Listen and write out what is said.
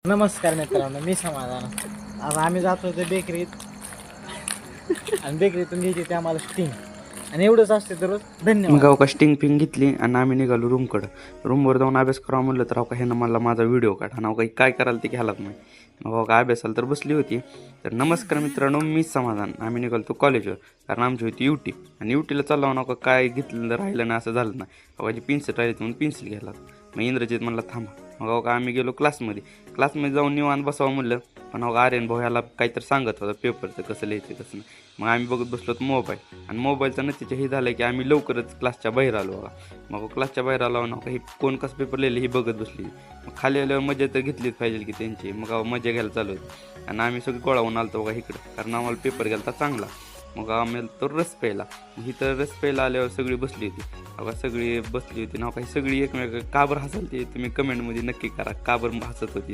नमस्कार मित्रांनो, मी समाधान. आज आम्ही जात होतो बेकरीत आणि बेकरीतून घ्यायची ते आम्हाला स्टिंग आणि एवढंच असते तर रोज. धन्यवाद. मग का स्टिंग पिंग घेतली आणि आम्ही निघालो रूमकडं. रूमवर जाऊन अभ्यास करावा म्हणलं तर का ह्यानं मला माझा व्हिडिओ काढा ना, काही काय करायला ते घ्यालाच नाही. मग का अभ्यासाला तर बसली होती. तर नमस्कार मित्रांनो, मी समाधान. आम्ही निघालो कॉलेजवर, कारण आमची होती युटी. आणि युटीला चालला नका काय घेतलं राहिलं ना, असं झालं ना. माझी पेन्सिल राहिली म्हणून पेन्सिल घ्यायला. मग इंद्रजित म्हणला थांबा. मग का आम्ही गेलो क्लासमध्ये जाऊन निवांत बसावं म्हणलं. पण आर्यन भाऊ ह्याला काहीतरी सांगत होता पेपरचं कसं लिहायचं कसं नाही. मग आम्ही बघत बसलो मोबाईल. आणि मोबाईलचा नतीजा हे झालं की आम्ही लवकरच क्लासच्या बाहेर आलो बघा. मग क्लासच्या बाहेर आलो ना, हे कोण कसं पेपर लिहिले हे बघत बसली. मग खाली आल्यावर मजा तर घेतलीच पाहिजे की त्यांची. मग मजा घ्यायला चालू होती. आणि आम्ही सगळं गोळा होऊन आलतो बघा इकडं, कारण आम्हाला पेपर गेला चांगला. मग आम्ही तो रस प्यायला. ही तर रस प्यायला आल्यावर सगळी बसली होती बघा, सगळी बसली होती ना काही सगळी एकमेक का बरं हसाल ते तुम्ही कमेंटमध्ये नक्की करा, का बरं हसत होती.